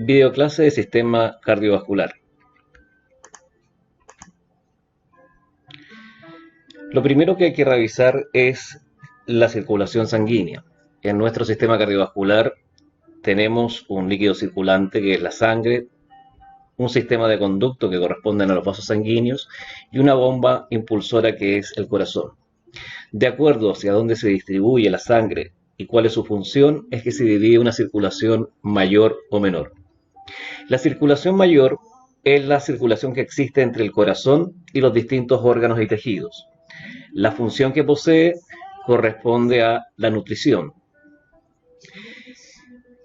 Videoclase de sistema cardiovascular. Lo primero que hay que revisar es la circulación sanguínea. En nuestro sistema cardiovascular tenemos un líquido circulante que es la sangre, un sistema de conducto que corresponden a los vasos sanguíneos y una bomba impulsora que es el corazón. De acuerdo hacia dónde se distribuye la sangre y cuál es su función, es que se divide una circulación mayor o menor. La circulación mayor es la circulación que existe entre el corazón y los distintos órganos y tejidos. La función que posee corresponde a la nutrición.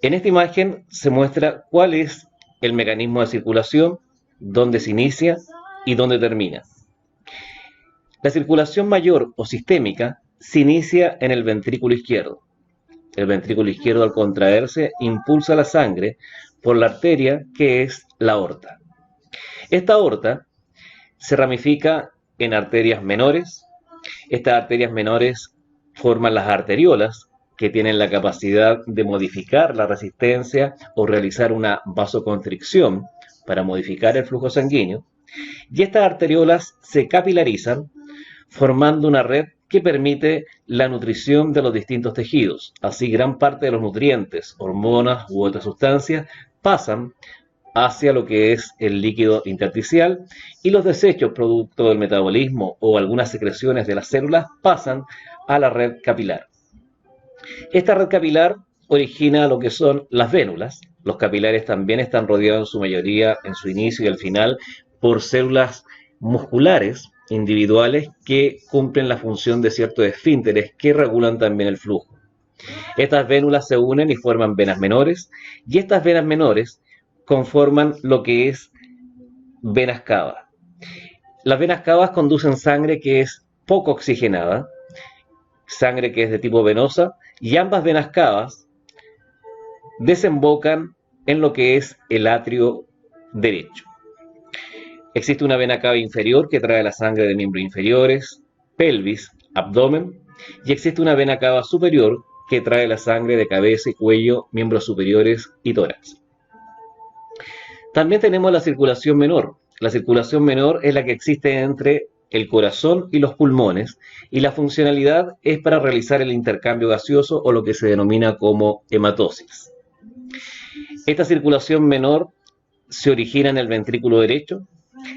En esta imagen se muestra cuál es el mecanismo de circulación, dónde se inicia y dónde termina. La circulación mayor o sistémica se inicia en el ventrículo izquierdo. El ventrículo izquierdo, al contraerse, impulsa la sangre por la arteria que es la aorta. Esta aorta se ramifica en arterias menores. Estas arterias menores forman las arteriolas, que tienen la capacidad de modificar la resistencia o realizar una vasoconstricción para modificar el flujo sanguíneo. Y estas arteriolas se capilarizan formando una red que permite la nutrición de los distintos tejidos. Así, gran parte de los nutrientes, hormonas u otras sustancias pasan hacia lo que es el líquido intersticial y los desechos producto del metabolismo o algunas secreciones de las células pasan a la red capilar. Esta red capilar origina lo que son las vénulas. Los capilares también están rodeados en su mayoría, en su inicio y al final, por células musculares individuales que cumplen la función de ciertos esfínteres que regulan también el flujo. Estas vénulas se unen y forman venas menores, y estas venas menores conforman lo que es venas cavas. Las venas cavas conducen sangre que es poco oxigenada, sangre que es de tipo venosa, y ambas venas cavas desembocan en lo que es el atrio derecho. Existe una vena cava inferior que trae la sangre de miembros inferiores, pelvis, abdomen, y existe una vena cava superior que trae la sangre de cabeza y cuello, miembros superiores y tórax. También tenemos la circulación menor. La circulación menor es la que existe entre el corazón y los pulmones, y la funcionalidad es para realizar el intercambio gaseoso o lo que se denomina como hematosis. Esta circulación menor se origina en el ventrículo derecho.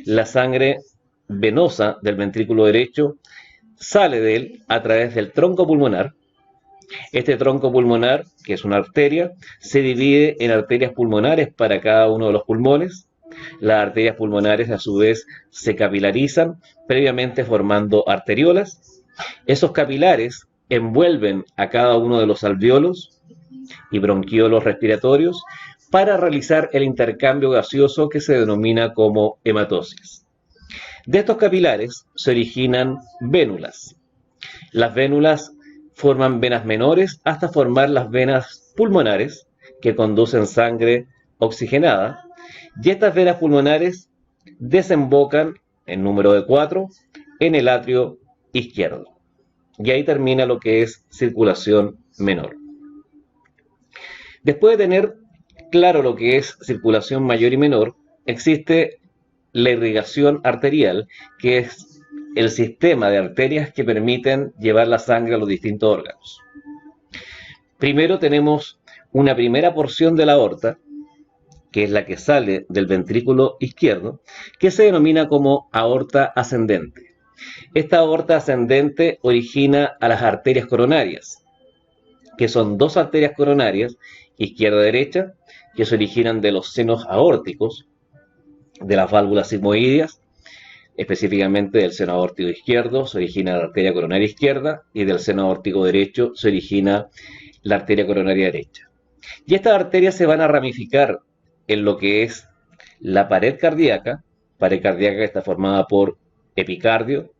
La sangre venosa del ventrículo derecho sale de él a través del tronco pulmonar. Este tronco pulmonar, que es una arteria, se divide en arterias pulmonares para cada uno de los pulmones. Las arterias pulmonares a su vez se capilarizan, previamente formando arteriolas. Esos capilares envuelven a cada uno de los alvéolos y bronquiolos respiratorios para realizar el intercambio gaseoso que se denomina como hematosis. De estos capilares se originan vénulas. Las vénulas forman venas menores hasta formar las venas pulmonares que conducen sangre oxigenada, y estas venas pulmonares desembocan, en número de 4, en el atrio izquierdo. Y ahí termina lo que es circulación menor. Después de tener claro lo que es circulación mayor y menor, existe la irrigación arterial, que es el sistema de arterias que permiten llevar la sangre a los distintos órganos. Primero tenemos una primera porción de la aorta, que es la que sale del ventrículo izquierdo, que se denomina como aorta ascendente. Esta aorta ascendente origina a las arterias coronarias, que son dos arterias coronarias, izquierda-derecha, que se originan de los senos aórticos, de las válvulas sigmoideas, específicamente del seno aórtico izquierdo se origina la arteria coronaria izquierda y del seno aórtico derecho se origina la arteria coronaria derecha. Y estas arterias se van a ramificar en lo que es la pared cardíaca que está formada por epicardio,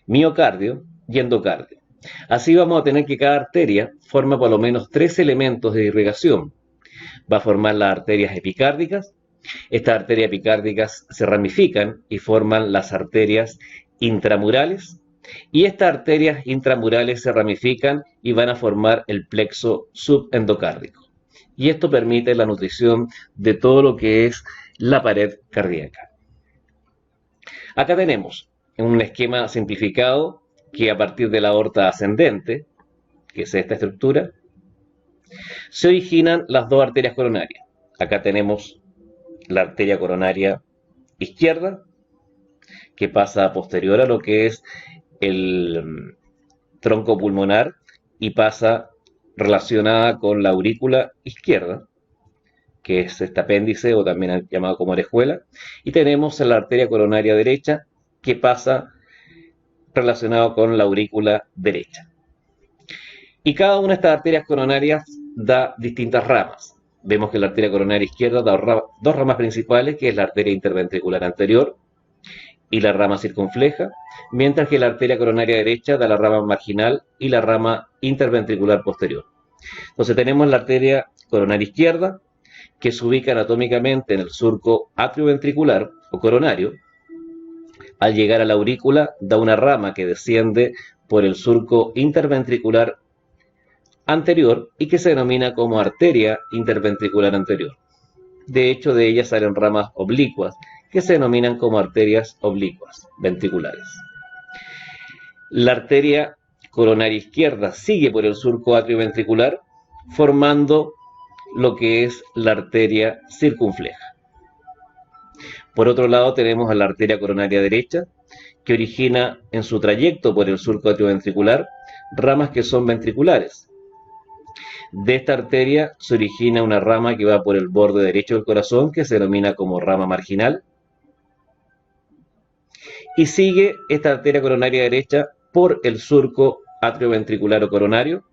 miocardio y endocardio. Así vamos a tener que cada arteria forma por lo menos 3 elementos de irrigación. Va a formar las arterias epicárdicas. Estas arterias epicárdicas se ramifican y forman las arterias intramurales, y estas arterias intramurales se ramifican y van a formar el plexo subendocárdico. y esto permite la nutrición de todo lo que es la pared cardíaca. Acá tenemos un esquema simplificado que a partir de la aorta ascendente, que es esta estructura, se originan las dos arterias coronarias. Acá tenemos la arteria coronaria izquierda, que pasa posterior a lo que es el tronco pulmonar y pasa relacionada con la aurícula izquierda, que es este apéndice o también llamado como orejuela, y tenemos la arteria coronaria derecha, que pasa relacionado con la aurícula derecha. Y cada una de estas arterias coronarias da distintas ramas. Vemos que la arteria coronaria izquierda da dos ramas principales, que es la arteria interventricular anterior y la rama circunfleja, mientras que la arteria coronaria derecha da la rama marginal y la rama interventricular posterior. Entonces tenemos la arteria coronaria izquierda, que se ubica anatómicamente en el surco atrioventricular o coronario. Al llegar a la aurícula da una rama que desciende por el surco interventricular anterior y que se denomina como arteria interventricular anterior. De hecho, de ella salen ramas oblicuas que se denominan como arterias oblicuas ventriculares. La arteria coronaria izquierda sigue por el surco atrioventricular formando lo que es la arteria circunfleja. Por otro lado tenemos a la arteria coronaria derecha, que origina en su trayecto por el surco atrioventricular ramas que son ventriculares. De esta arteria se origina una rama que va por el borde derecho del corazón, que se denomina como rama marginal, y sigue esta arteria coronaria derecha por el surco atrioventricular o coronario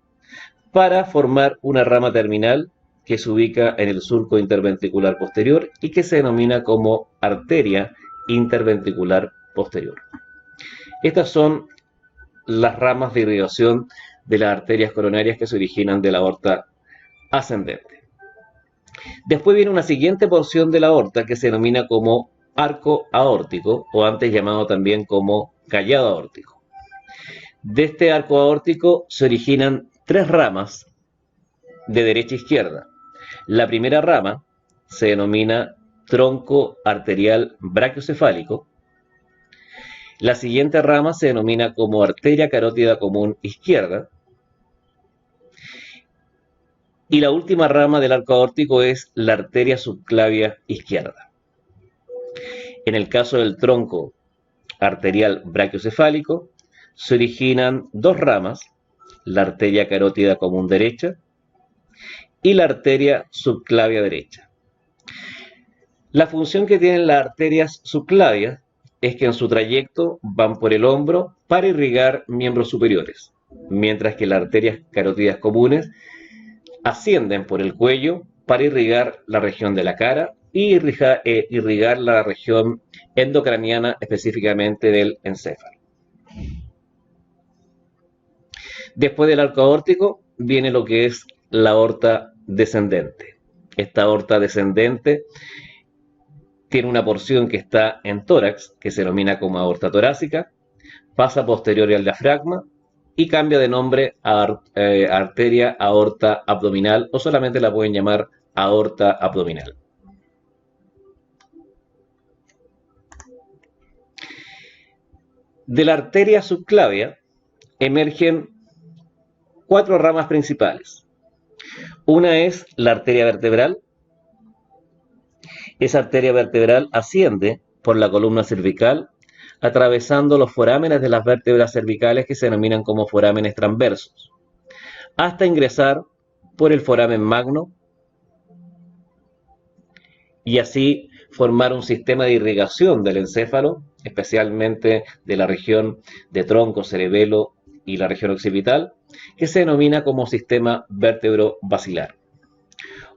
para formar una rama terminal que se ubica en el surco interventricular posterior y que se denomina como arteria interventricular posterior. Estas son las ramas de irrigación de las arterias coronarias que se originan de la aorta ascendente. Después viene una siguiente porción de la aorta que se denomina como arco aórtico, o antes llamado también como callado aórtico. De este arco aórtico se originan tres ramas de derecha a izquierda. La primera rama se denomina tronco arterial brachiocefálico. La siguiente rama se denomina como arteria carótida común izquierda. Y la última rama del arco aórtico es la arteria subclavia izquierda. En el caso del tronco arterial brachiocefálico, se originan dos ramas, la arteria carótida común derecha y la arteria subclavia derecha. La función que tienen las arterias subclavias es que en su trayecto van por el hombro para irrigar miembros superiores, mientras que las arterias carótidas comunes ascienden por el cuello para irrigar la región de la cara y irrigar la región endocraniana, específicamente del encéfalo. Después del arco aórtico viene lo que es la aorta descendente. Esta aorta descendente tiene una porción que está en tórax, que se denomina como aorta torácica, pasa posterior al diafragma y cambia de nombre a arteria aorta abdominal, o solamente la pueden llamar aorta abdominal. De la arteria subclavia emergen cuatro ramas principales. Una es la arteria vertebral. Esa arteria vertebral asciende por la columna cervical, atravesando los forámenes de las vértebras cervicales que se denominan como forámenes transversos, hasta ingresar por el foramen magno y así formar un sistema de irrigación del encéfalo, especialmente de la región de tronco, cerebelo y la región occipital, que se denomina como sistema vértebro-basilar.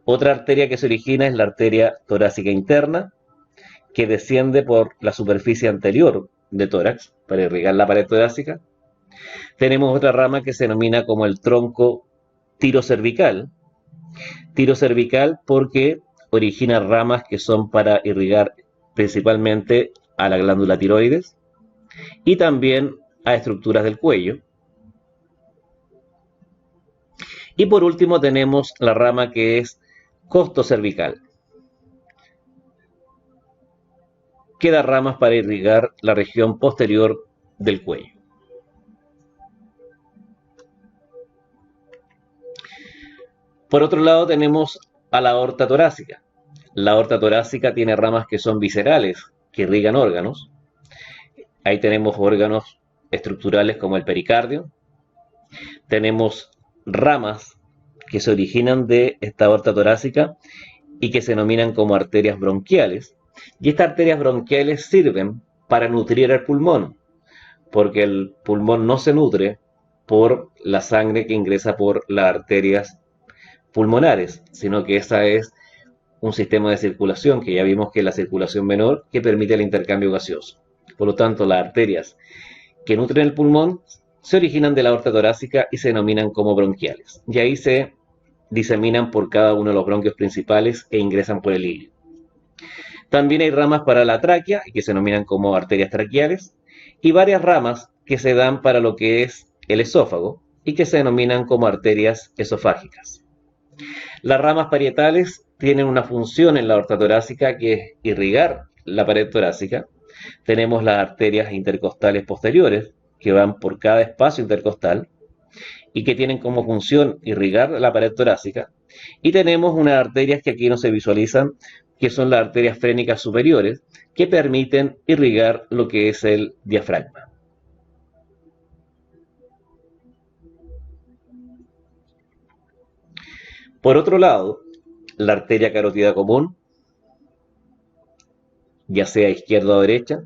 Otra arteria que se origina es la arteria torácica interna, que desciende por la superficie anterior de tórax para irrigar la pared torácica. Tenemos otra rama que se denomina como el tronco tirocervical. Tirocervical porque origina ramas que son para irrigar principalmente a la glándula tiroides y también a estructuras del cuello. Y por último tenemos la rama que es costo cervical, que da ramas para irrigar la región posterior del cuello. Por otro lado tenemos a la aorta torácica. La aorta torácica tiene ramas que son viscerales, que irrigan órganos. Ahí tenemos órganos estructurales como el pericardio. Tenemos ramas que se originan de esta aorta torácica y que se denominan como arterias bronquiales. Y estas arterias bronquiales sirven para nutrir el pulmón, porque el pulmón no se nutre por la sangre que ingresa por las arterias pulmonares, sino que esa es un sistema de circulación, que ya vimos que es la circulación menor, que permite el intercambio gaseoso. Por lo tanto, las arterias que nutren el pulmón se originan de la aorta torácica y se denominan como bronquiales. Y ahí se diseminan por cada uno de los bronquios principales e ingresan por el hígado. También hay ramas para la tráquea, que se denominan como arterias traqueales, y varias ramas que se dan para lo que es el esófago y que se denominan como arterias esofágicas. Las ramas parietales tienen una función en la aorta torácica, que es irrigar la pared torácica. Tenemos las arterias intercostales posteriores, que van por cada espacio intercostal y que tienen como función irrigar la pared torácica. Y tenemos unas arterias que aquí no se visualizan, que son las arterias frénicas superiores, que permiten irrigar lo que es el diafragma. Por otro lado, la arteria carótida común, ya sea izquierda o derecha,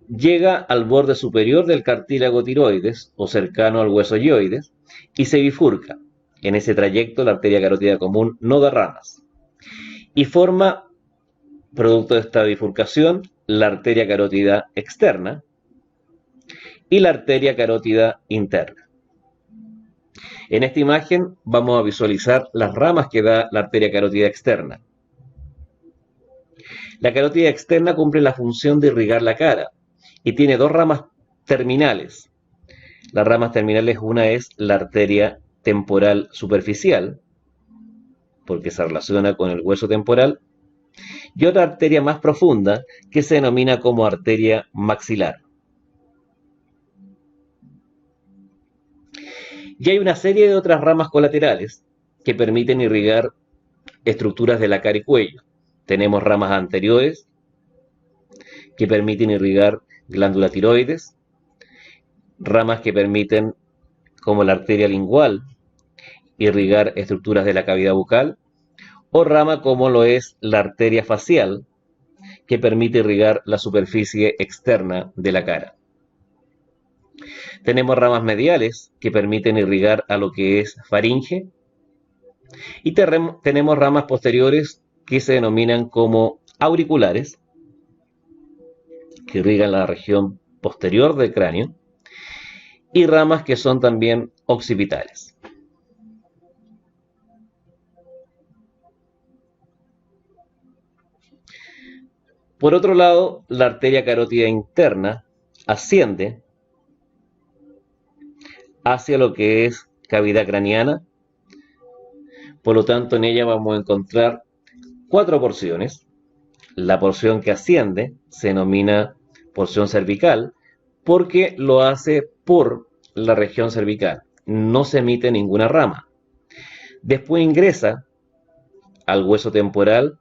llega al borde superior del cartílago tiroides o cercano al hueso hioides y se bifurca. En ese trayecto la arteria carótida común no da ramas y forma, producto de esta bifurcación, la arteria carótida externa y la arteria carótida interna. En esta imagen vamos a visualizar las ramas que da la arteria carótida externa. La carótida externa cumple la función de irrigar la cara y tiene dos ramas terminales. Las ramas terminales, una es la arteria temporal superficial, porque se relaciona con el hueso temporal, y otra arteria más profunda que se denomina como arteria maxilar. Y hay una serie de otras ramas colaterales que permiten irrigar estructuras de la cara y cuello. Tenemos ramas anteriores que permiten irrigar glándula tiroides, ramas que permiten, como la arteria lingual, irrigar estructuras de la cavidad bucal, o rama como lo es la arteria facial, que permite irrigar la superficie externa de la cara. Tenemos ramas mediales que permiten irrigar a lo que es faringe, y tenemos ramas posteriores que se denominan como auriculares, que irrigan la región posterior del cráneo, y ramas que son también occipitales. Por otro lado, la arteria carótida interna asciende hacia lo que es cavidad craneana. Por lo tanto, en ella vamos a encontrar cuatro porciones. La porción que asciende se denomina porción cervical porque lo hace por la región cervical. No se emite ninguna rama. Después ingresa al hueso temporal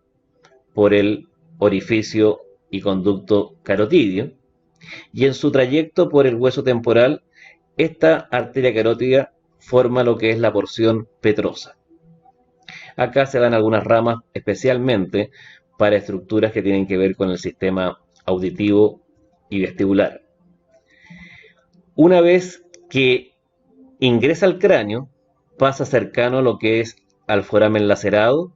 por el orificio y conducto carotidio, y en su trayecto por el hueso temporal, esta arteria carótida forma lo que es la porción petrosa. Acá se dan algunas ramas especialmente para estructuras que tienen que ver con el sistema auditivo y vestibular. Una vez que ingresa al cráneo, pasa cercano a lo que es al foramen lacerado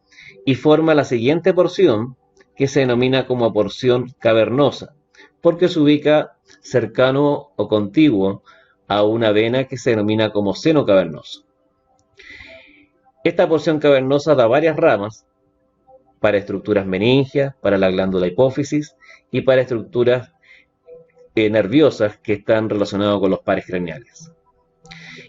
y forma la siguiente porción, que se denomina como porción cavernosa, porque se ubica cercano o contiguo a una vena que se denomina como seno cavernoso. Esta porción cavernosa da varias ramas para estructuras meningias, para la glándula hipófisis y para estructuras nerviosas que están relacionadas con los pares craneales.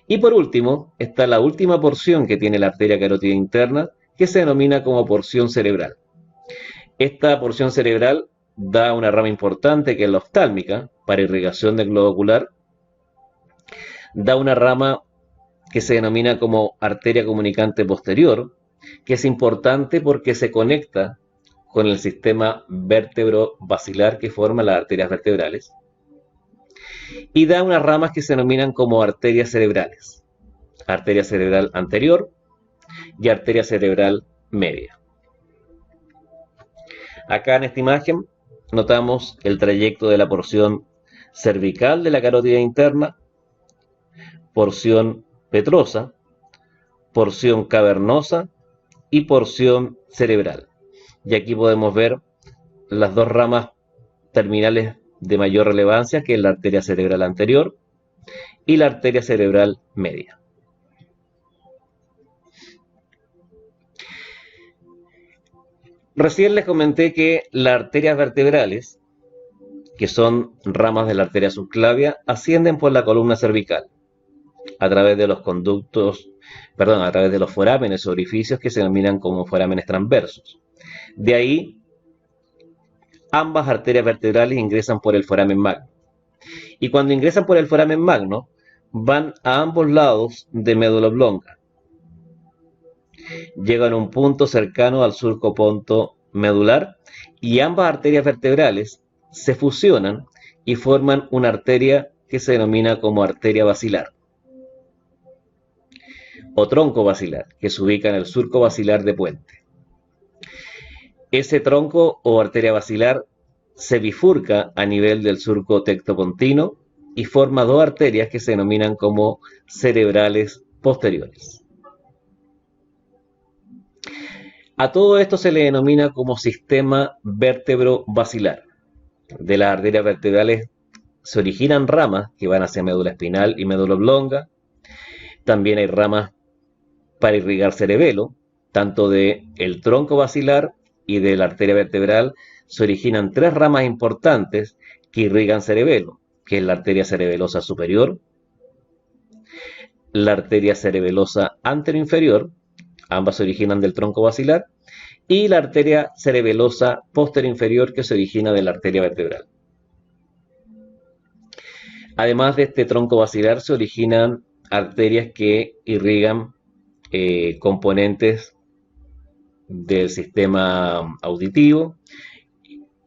Y por último, está la última porción que tiene la arteria carótida interna, que se denomina como porción cerebral. Esta porción cerebral da una rama importante que es la oftálmica para irrigación del globo ocular, da una rama que se denomina como arteria comunicante posterior, que es importante porque se conecta con el sistema vértebro-basilar que forma las arterias vertebrales, y da unas ramas que se denominan como arterias cerebrales, arteria cerebral anterior y arteria cerebral media. Acá en esta imagen notamos el trayecto de la porción cervical de la carótida interna, porción petrosa, porción cavernosa y porción cerebral. Y aquí podemos ver las dos ramas terminales de mayor relevancia, que es la arteria cerebral anterior y la arteria cerebral media. Recién les comenté que las arterias vertebrales, que son ramas de la arteria subclavia, ascienden por la columna cervical a través de los conductos, a través de los forámenes o orificios que se denominan como forámenes transversos. De ahí, ambas arterias vertebrales ingresan por el foramen magno. Y cuando ingresan por el foramen magno, van a ambos lados de médula oblonga. Llegan a un punto cercano al surco ponto medular y ambas arterias vertebrales se fusionan y forman una arteria que se denomina como arteria basilar o tronco basilar, que se ubica en el surco basilar de puente. Ese tronco o arteria basilar se bifurca a nivel del surco tectopontino y forma dos arterias que se denominan como cerebrales posteriores. A todo esto se le denomina como sistema vértebro-basilar. De las arterias vertebrales se originan ramas que van hacia médula espinal y médula oblonga. También hay ramas para irrigar cerebelo, tanto del tronco basilar y de la arteria vertebral se originan tres ramas importantes que irrigan cerebelo, que es la arteria cerebelosa superior, la arteria cerebelosa anteroinferior, ambas se originan del tronco basilar, y la arteria cerebelosa posterior que se origina de la arteria vertebral. Además de este tronco basilar se originan arterias que irrigan componentes del sistema auditivo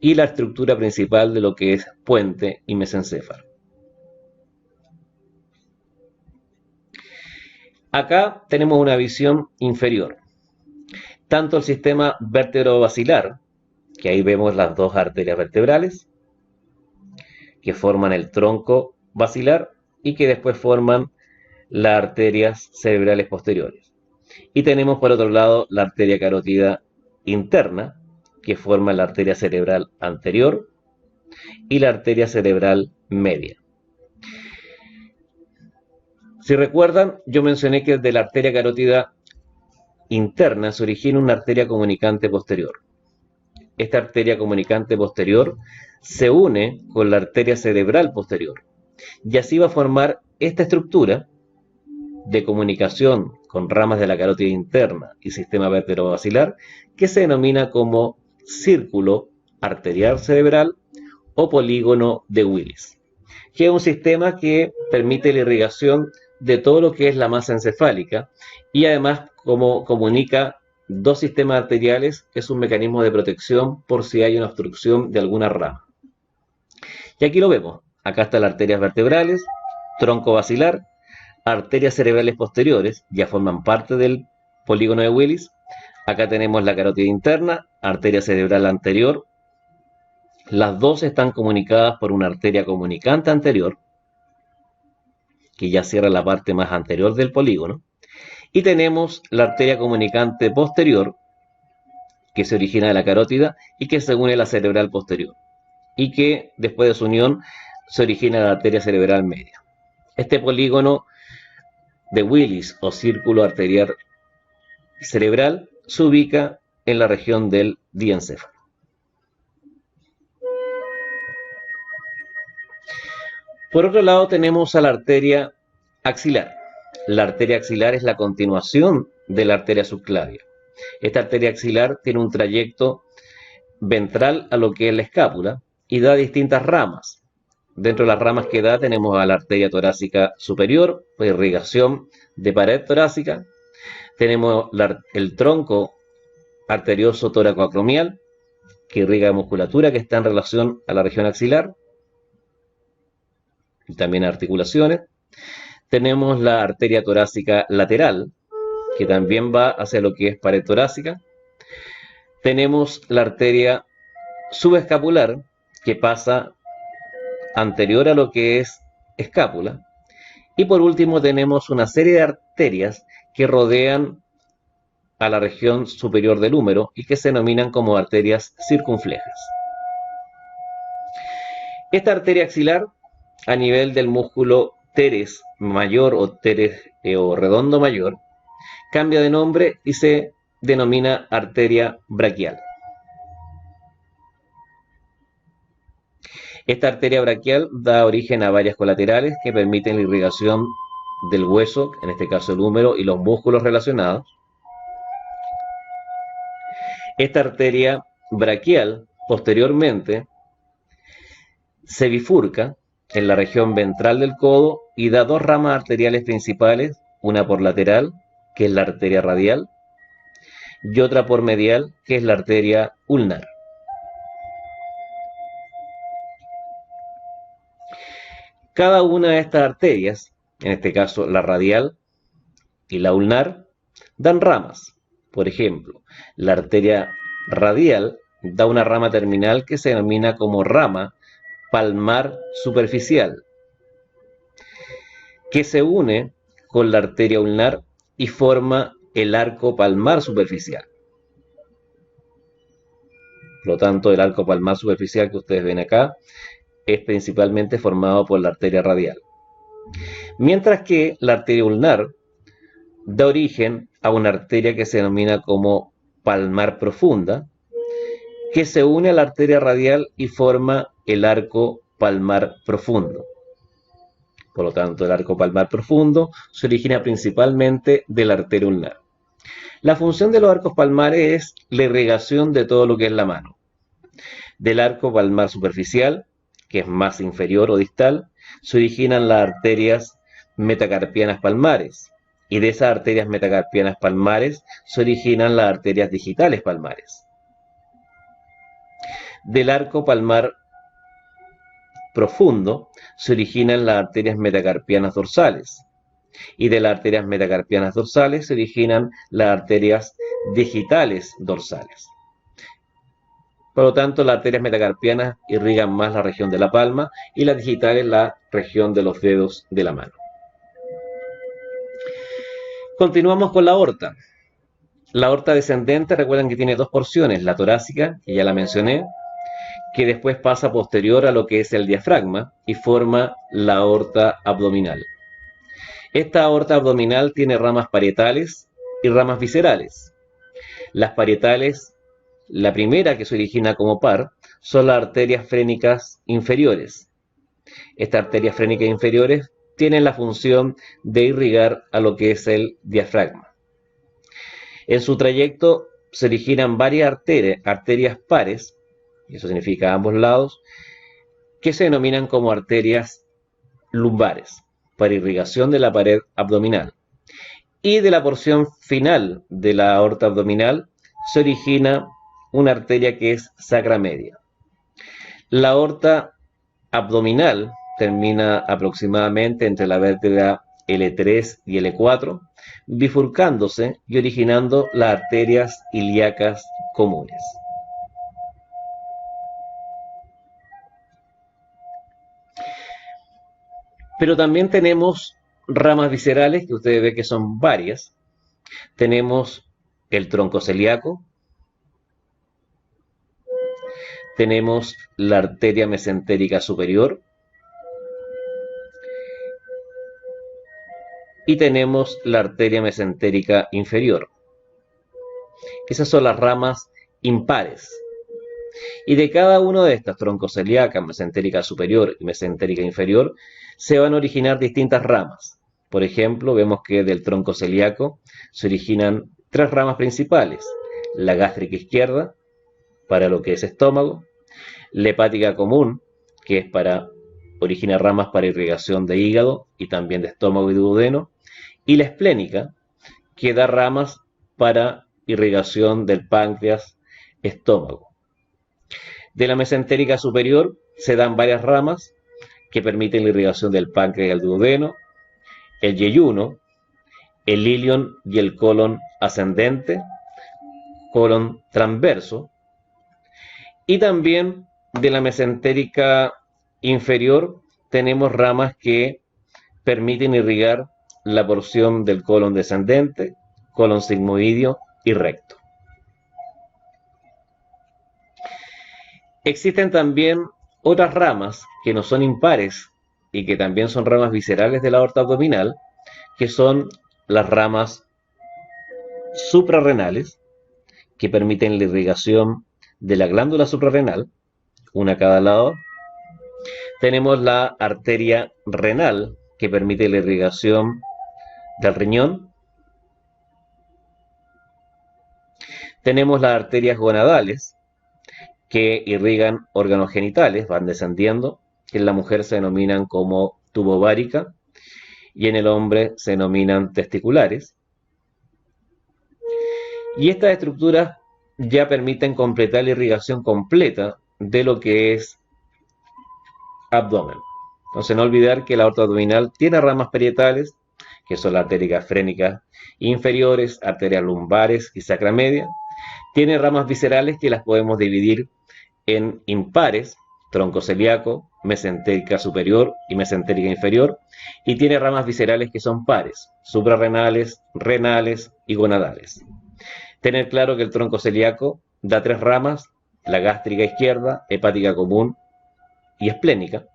y la estructura principal de lo que es puente y mesencéfalo. Acá tenemos una visión inferior. Tanto el sistema vértebro-basilar, que ahí vemos las dos arterias vertebrales, que forman el tronco basilar y que después forman las arterias cerebrales posteriores. Y tenemos por otro lado la arteria carótida interna, que forma la arteria cerebral anterior y la arteria cerebral media. Si recuerdan, yo mencioné que de la arteria carótida interna se origina una arteria comunicante posterior. Esta arteria comunicante posterior se une con la arteria cerebral posterior y así va a formar esta estructura de comunicación con ramas de la carótida interna y sistema vértebro-basilar que se denomina como círculo arterial cerebral o polígono de Willis, que es un sistema que permite la irrigación de todo lo que es la masa encefálica y además, como comunica dos sistemas arteriales, es un mecanismo de protección por si hay una obstrucción de alguna rama. Y aquí lo vemos. Acá están las arterias vertebrales, tronco basilar, arterias cerebrales posteriores, ya forman parte del polígono de Willis. Acá tenemos la carótida interna, arteria cerebral anterior. Las dos están comunicadas por una arteria comunicante anterior, que ya cierra la parte más anterior del polígono. Y tenemos la arteria comunicante posterior, que se origina de la carótida y que se une a la cerebral posterior. Y que después de su unión se origina la arteria cerebral media. Este polígono de Willis o círculo arterial cerebral se ubica en la región del diencéfalo. Por otro lado tenemos a la arteria axilar. La arteria axilar es la continuación de la arteria subclavia. Esta arteria axilar tiene un trayecto ventral a lo que es la escápula y da distintas ramas. Dentro de las ramas que da tenemos a la arteria torácica superior, por irrigación de pared torácica. Tenemos el tronco arterioso toracoacromial, que irriga musculatura que está en relación a la región axilar y también articulaciones. Tenemos la arteria torácica lateral, que también va hacia lo que es pared torácica. Tenemos la arteria subescapular, que pasa anterior a lo que es escápula. Y por último tenemos una serie de arterias que rodean a la región superior del húmero y que se denominan como arterias circunflejas. Esta arteria axilar, a nivel del músculo teres mayor o teres o redondo mayor, cambia de nombre y se denomina arteria braquial. Esta arteria braquial da origen a varias colaterales que permiten la irrigación del hueso, en este caso el húmero, y los músculos relacionados. Esta arteria braquial posteriormente se bifurca en la región ventral del codo y da dos ramas arteriales principales, una por lateral, que es la arteria radial, y otra por medial, que es la arteria ulnar. Cada una de estas arterias, en este caso la radial y la ulnar, dan ramas. Por ejemplo, la arteria radial da una rama terminal que se denomina como rama palmar superficial, que se une con la arteria ulnar y forma el arco palmar superficial. Por lo tanto, el arco palmar superficial que ustedes ven acá es principalmente formado por la arteria radial. Mientras que la arteria ulnar da origen a una arteria que se denomina como palmar profunda, que se une a la arteria radial y forma el arco palmar profundo. Por lo tanto, el arco palmar profundo se origina principalmente de la arteria ulnar. La función de los arcos palmares es la irrigación de todo lo que es la mano. Del arco palmar superficial, que es más inferior o distal, se originan las arterias metacarpianas palmares, y de esas arterias metacarpianas palmares se originan las arterias digitales palmares. Del arco palmar profundo se originan las arterias metacarpianas dorsales, y de las arterias metacarpianas dorsales se originan las arterias digitales dorsales. Por lo tanto, las arterias metacarpianas irrigan más la región de la palma y las digitales la región de los dedos de la mano. Continuamos con la aorta. La aorta descendente, recuerden que tiene dos porciones, la torácica, que ya la mencioné, que después pasa posterior a lo que es el diafragma y forma la aorta abdominal. Esta aorta abdominal tiene ramas parietales y ramas viscerales. Las parietales, la primera que se origina como par, son las arterias frénicas inferiores. Estas arterias frénicas inferiores tienen la función de irrigar a lo que es el diafragma. En su trayecto se originan varias arterias pares, y eso significa a ambos lados, que se denominan como arterias lumbares, para irrigación de la pared abdominal. Y de la porción final de la aorta abdominal se origina una arteria que es sacra media. La aorta abdominal termina aproximadamente entre la vértebra L3 y L4, bifurcándose y originando las arterias ilíacas comunes. Pero también tenemos ramas viscerales, que ustedes ven que son varias. Tenemos el tronco celíaco, tenemos la arteria mesentérica superior y tenemos la arteria mesentérica inferior. Esas son las ramas impares. Y de cada uno de estas, tronco celíaca, mesentérica superior y mesentérica inferior, se van a originar distintas ramas. Por ejemplo, vemos que del tronco celíaco se originan tres ramas principales: la gástrica izquierda, para lo que es estómago; la hepática común, que es para originar ramas para irrigación de hígado y también de estómago y duodeno; y la esplénica, que da ramas para irrigación del páncreas, estómago. De la mesentérica superior se dan varias ramas que permiten la irrigación del páncreas y el duodeno: el yeyuno, el ilion y el colon ascendente, colon transverso. Y también de la mesentérica inferior tenemos ramas que permiten irrigar la porción del colon descendente, colon sigmoideo y recto. Existen también otras ramas que no son impares y que también son ramas viscerales de la aorta abdominal, que son las ramas suprarrenales, que permiten la irrigación de la glándula suprarrenal, una a cada lado. Tenemos la arteria renal, que permite la irrigación del riñón. Tenemos las arterias gonadales, que irrigan órganos genitales, van descendiendo, que en la mujer se denominan como tubo ovárica y en el hombre se denominan testiculares. Y estas estructuras ya permiten completar la irrigación completa de lo que es abdomen. Entonces, no olvidar que la aorta abdominal tiene ramas parietales, que son las arterias frénicas inferiores, arterias lumbares y sacra media. Tiene ramas viscerales que las podemos dividir en impares, tronco celíaco, mesentérica superior y mesentérica inferior, y tiene ramas viscerales que son pares, suprarrenales, renales y gonadales. Tener claro que el tronco celíaco da tres ramas: la gástrica izquierda, hepática común y esplénica,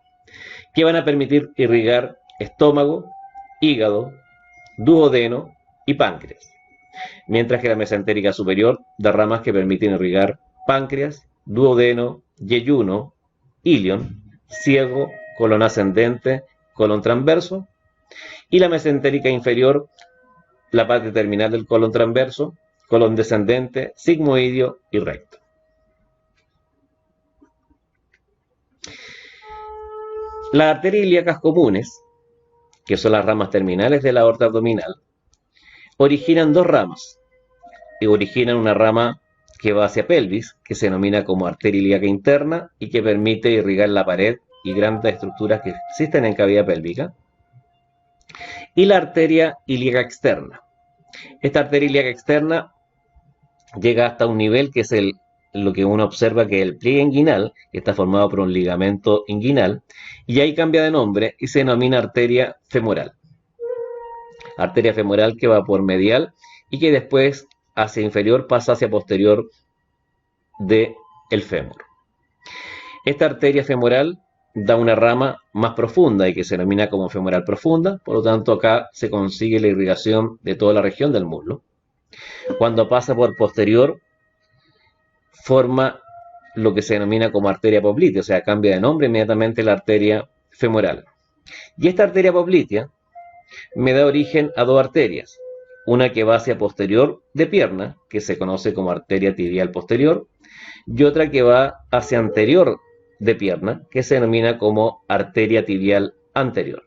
que van a permitir irrigar estómago, hígado, duodeno y páncreas, mientras que la mesentérica superior da ramas que permiten irrigar páncreas, duodeno, yeyuno, ilion, ciego, colon ascendente, colon transverso; y la mesentérica inferior, la parte terminal del colon transverso, colon descendente, sigmoideo y recto. Las arterias ilíacas comunes, que son las ramas terminales de la aorta abdominal, originan dos ramas. Y originan una rama que va hacia pelvis, que se denomina como arteria ilíaca interna y que permite irrigar la pared y grandes estructuras que existen en cavidad pélvica; y la arteria ilíaca externa. Esta arteria ilíaca externa llega hasta un nivel que es lo que uno observa, que es el pliegue inguinal, que está formado por un ligamento inguinal, y ahí cambia de nombre y se denomina arteria femoral. Arteria femoral que va por medial y que después hacia inferior pasa hacia posterior del fémur. Esta arteria femoral da una rama más profunda y que se denomina como femoral profunda, por lo tanto acá se consigue la irrigación de toda la región del muslo. Cuando pasa por posterior, forma lo que se denomina como arteria poplitea, o sea, cambia de nombre inmediatamente la arteria femoral. Y esta arteria poplitea me da origen a dos arterias: una que va hacia posterior de pierna, que se conoce como arteria tibial posterior, y otra que va hacia anterior de pierna, que se denomina como arteria tibial anterior.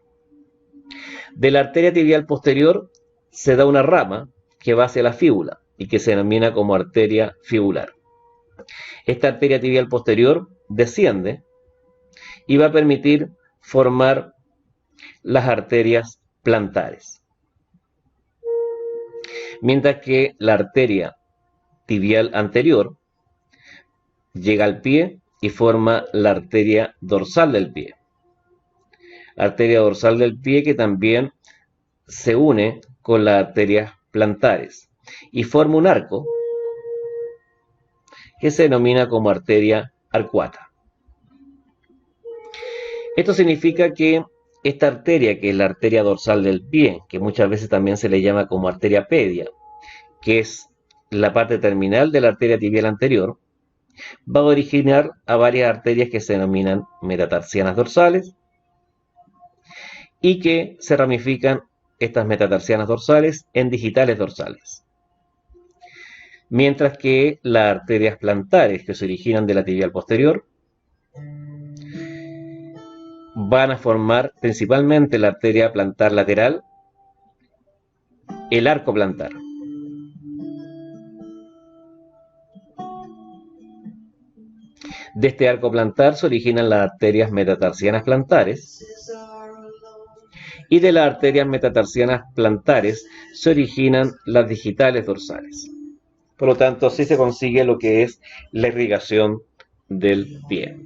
De la arteria tibial posterior se da una rama que va hacia la fíbula y que se denomina como arteria fibular. Esta arteria tibial posterior desciende y va a permitir formar las arterias plantares, mientras que la arteria tibial anterior llega al pie y forma la arteria dorsal del pie. La arteria dorsal del pie que también se une con las arterias plantares y forma un arco que se denomina como arteria arcuata. Esto significa que esta arteria, que es la arteria dorsal del pie, que muchas veces también se le llama como arteria pedia, que es la parte terminal de la arteria tibial anterior, va a originar a varias arterias que se denominan metatarsianas dorsales y que se ramifican estas metatarsianas dorsales en digitales dorsales. mientras que las arterias plantares que se originan de la tibial posterior van a formar principalmente la arteria plantar lateral, el arco plantar. De este arco plantar se originan las arterias metatarsianas plantares y de las arterias metatarsianas plantares se originan las digitales dorsales. Por lo tanto, así se consigue lo que es la irrigación del pie.